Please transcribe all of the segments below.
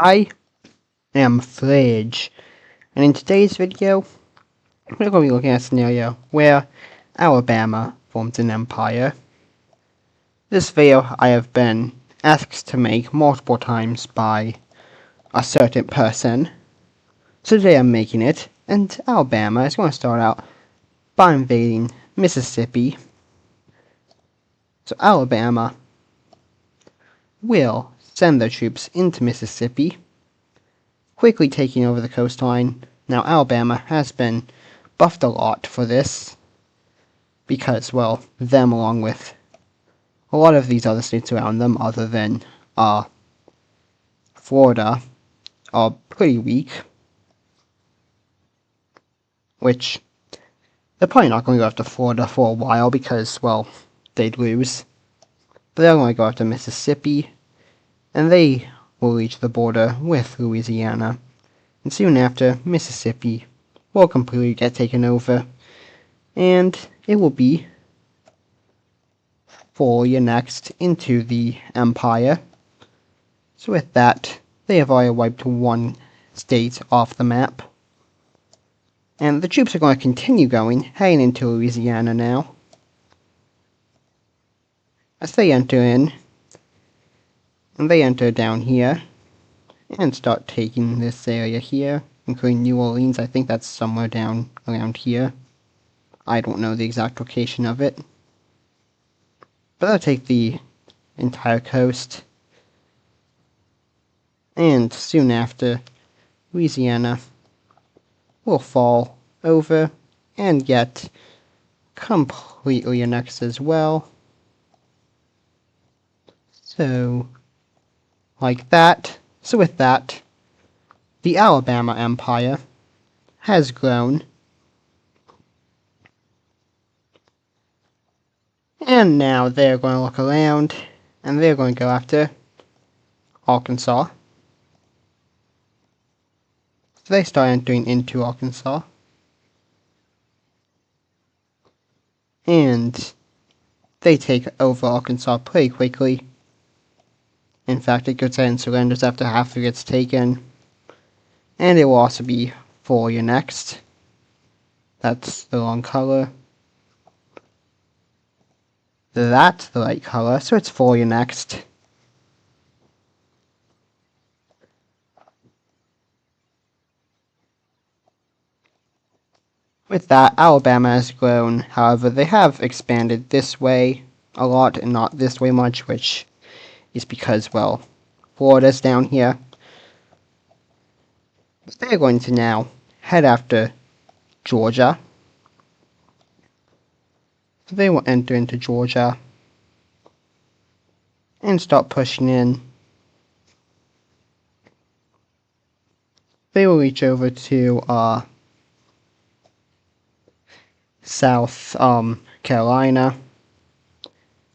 I am Fridge, and in today's video, we're going to be looking at a scenario where Alabama forms an empire. This video I have been asked to make multiple times by a certain person, so today I'm making it, and Alabama is going to start out by invading Mississippi. So Alabama will send their troops into Mississippi, quickly taking over the coastline. Now Alabama has been buffed a lot for this, because, well, them along with a lot of these other states around them, other than Florida, are pretty weak. Which, they're probably not going to go after Florida for a while because, well, they'd lose. But they're going to go after Mississippi, and they will reach the border with Louisiana. And soon after, Mississippi will completely get taken over, and it will be fully annexed into the empire. So with that, they have already wiped one state off the map. And the troops are going to continue going, heading into Louisiana now. As they enter in, and they enter down here, and start taking this area here, including New Orleans. I think that's somewhere down around here. I don't know the exact location of it. But they'll take the entire coast. And soon after, Louisiana will fall over and get completely annexed as well. So, like that. So with that, the Alabama Empire has grown. And now they're going to look around, and they're going to go after Arkansas. So they start entering into Arkansas. And they take over Arkansas pretty quickly. In fact, it goes ahead and surrenders after half of it gets taken. And it will also be fully annexed. That's the wrong color. That's the right color, so it's fully annexed. With that, Alabama has grown. However, they have expanded this way a lot and not this way much, which is because, well, Florida's down here. They're going to now head after Georgia. So they will enter into Georgia and start pushing in. They will reach over to South Carolina.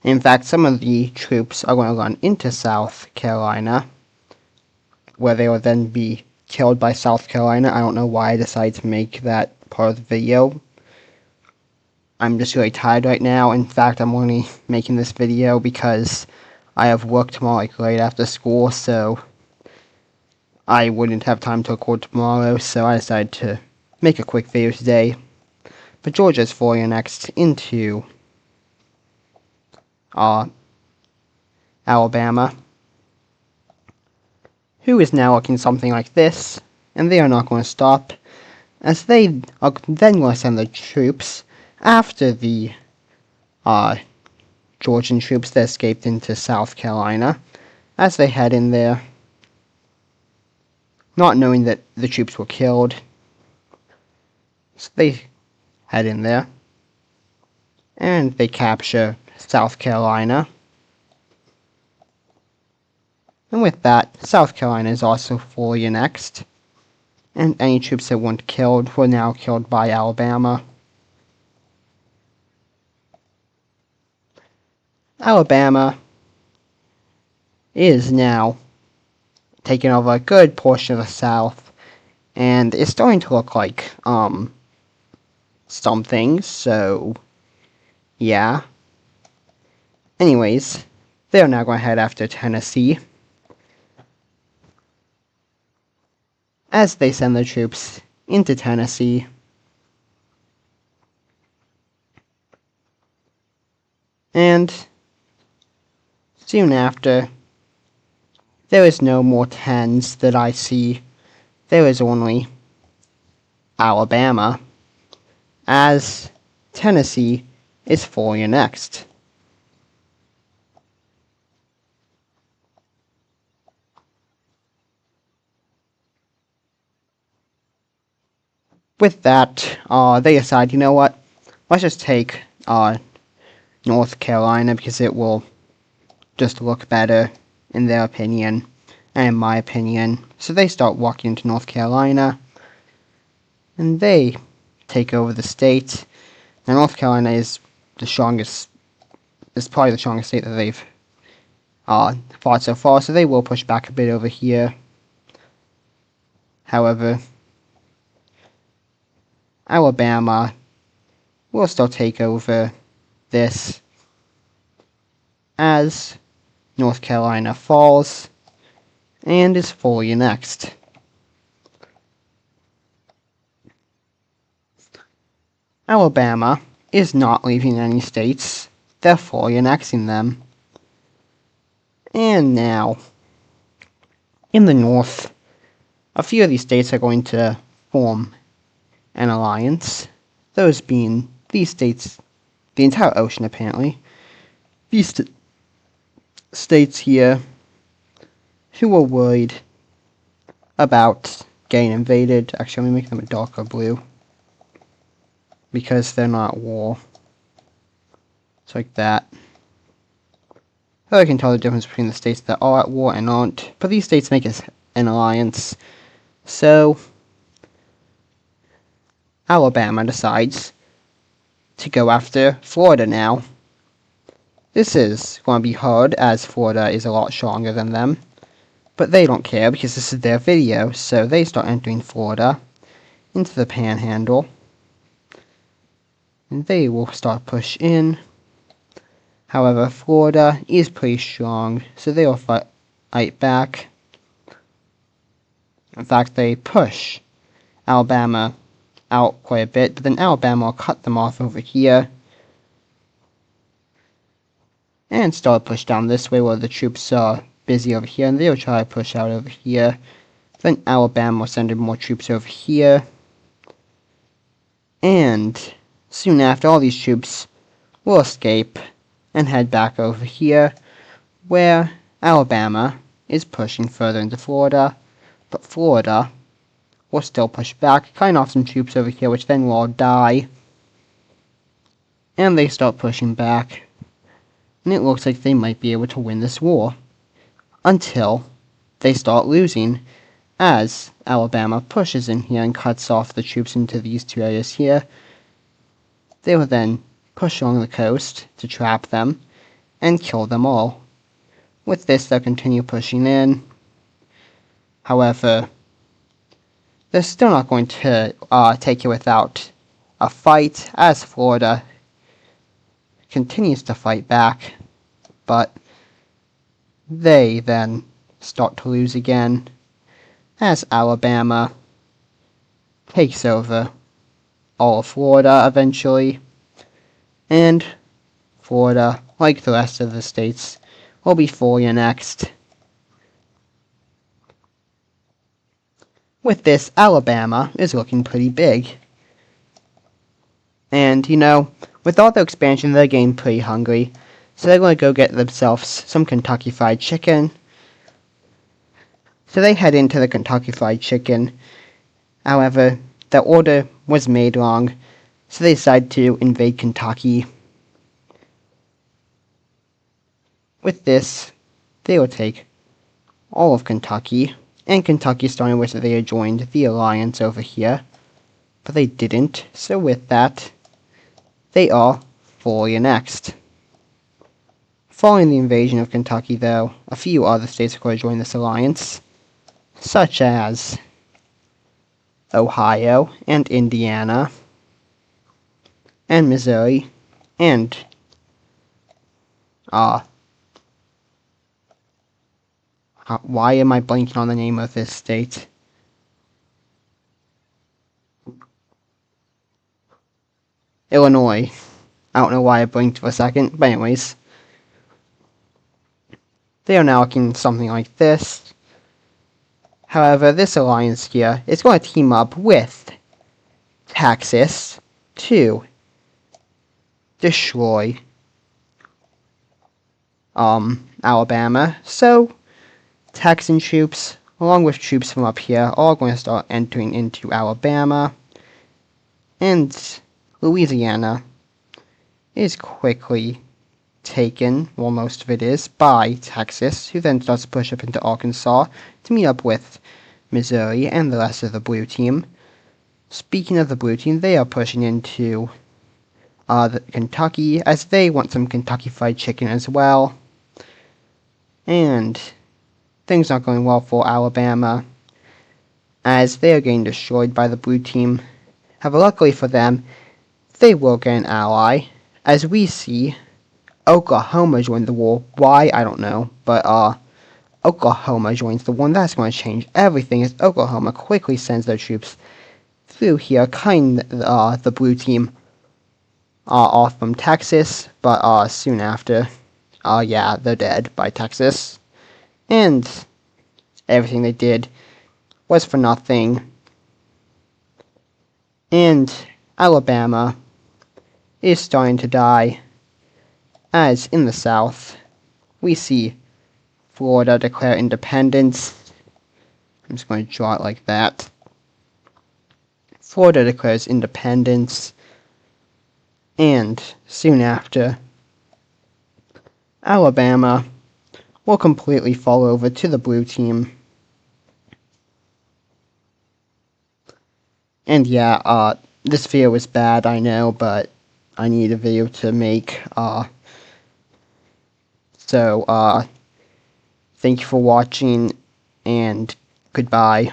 In fact, some of the troops are going to run into South Carolina, where they will then be killed by South Carolina. I don't know why I decided to make that part of the video. I'm just really tired right now. In fact, I'm only making this video because I have work tomorrow, like right after school, so I wouldn't have time to record tomorrow, so I decided to make a quick video today. But Georgia is fully annexed into Alabama, who is now looking something like this, and they are not going to stop, as they are then going to send the troops after the Georgian troops that escaped into South Carolina, as they head in there, not knowing that the troops were killed. So they head in there, and they capture South Carolina. And with that, South Carolina is also fully annexed, and any troops that weren't killed were now killed by Alabama. Alabama is now taking over a good portion of the South, and it's starting to look like something, so yeah. Anyways, they are now going to head after Tennessee. as they send their troops into Tennessee. And soon after, there is no more 10s that I see. There is only Alabama, as Tennessee is fully annexed. With that, they decide, you know what, let's just take North Carolina because it will just look better in their opinion and in my opinion. So they start walking into North Carolina and they take over the state. And North Carolina is the strongest, is probably the strongest state that they've fought so far, so they will push back a bit over here. However, Alabama will still take over this as North Carolina falls and is fully annexed. Alabama is not leaving any states, they're fully annexing them. And now, in the north, a few of these states are going to form an alliance, those being these states, the entire ocean apparently, these states here who are worried about getting invaded. Actually, let me make them a darker blue because they're not at war. It's like that. So I can tell the difference between the states that are at war and aren't, but these states make an alliance. So Alabama decides to go after Florida now. This is going to be hard as Florida is a lot stronger than them, but they don't care because this is their video, so they start entering Florida into the panhandle. And they will start push in. However, Florida is pretty strong, so they will fight back. In fact, they push Alabama out quite a bit, but then Alabama will cut them off over here and start push down this way while the troops are busy over here, and they'll try to push out over here. Then Alabama will send in more troops over here, and soon after, all these troops will escape and head back over here, where Alabama is pushing further into Florida, but Florida will still push back, cutting off some troops over here, which then will all die, and they start pushing back, and it looks like they might be able to win this war, until they start losing, as Alabama pushes in here and cuts off the troops into these two areas here. They will then push along the coast to trap them and kill them all. With this, they'll continue pushing in. However, they're still not going to take it without a fight, as Florida continues to fight back, but they then start to lose again, as Alabama takes over all of Florida eventually, and Florida, like the rest of the states, will be fully annexed. With this, Alabama is looking pretty big. And, you know, with all the expansion, they're getting pretty hungry, so they're going to go get themselves some Kentucky Fried Chicken. So they head into the Kentucky Fried Chicken. However, the order was made wrong, so they decide to invade Kentucky. With this, they will take all of Kentucky, and Kentucky starting with they had joined the alliance over here, but they didn't, so with that, they are fully annexed. Following the invasion of Kentucky, though, a few other states are going to join this alliance, such as Ohio and Indiana and Missouri and why am I blanking on the name of this state? Illinois. I don't know why I blinked for a second, but anyways. They are now looking something like this. However, this alliance here is going to team up with Texas to destroy Alabama. So, Texan troops, along with troops from up here, are all going to start entering into Alabama. And Louisiana is quickly taken, well, most of it is, by Texas, who then starts to push up into Arkansas to meet up with Missouri and the rest of the blue team. Speaking of the blue team, they are pushing into Kentucky, as they want some Kentucky Fried Chicken as well. And things aren't going well for Alabama, as they are getting destroyed by the blue team. However, luckily for them, they will get an ally, as we see Oklahoma joined the war. Why? I don't know. But, Oklahoma joins the war, and that's going to change everything, as Oklahoma quickly sends their troops through here, cutting the blue team off from Texas, but, soon after, yeah, they're dead by Texas. And everything they did was for nothing. And Alabama is starting to die, as in the South, we see Florida declare independence. I'm just going to draw it like that. Florida declares independence, and soon after, Alabama will completely fall over to the blue team. And yeah, this video was bad, I know, but I need a video to make, so, thank you for watching, and goodbye.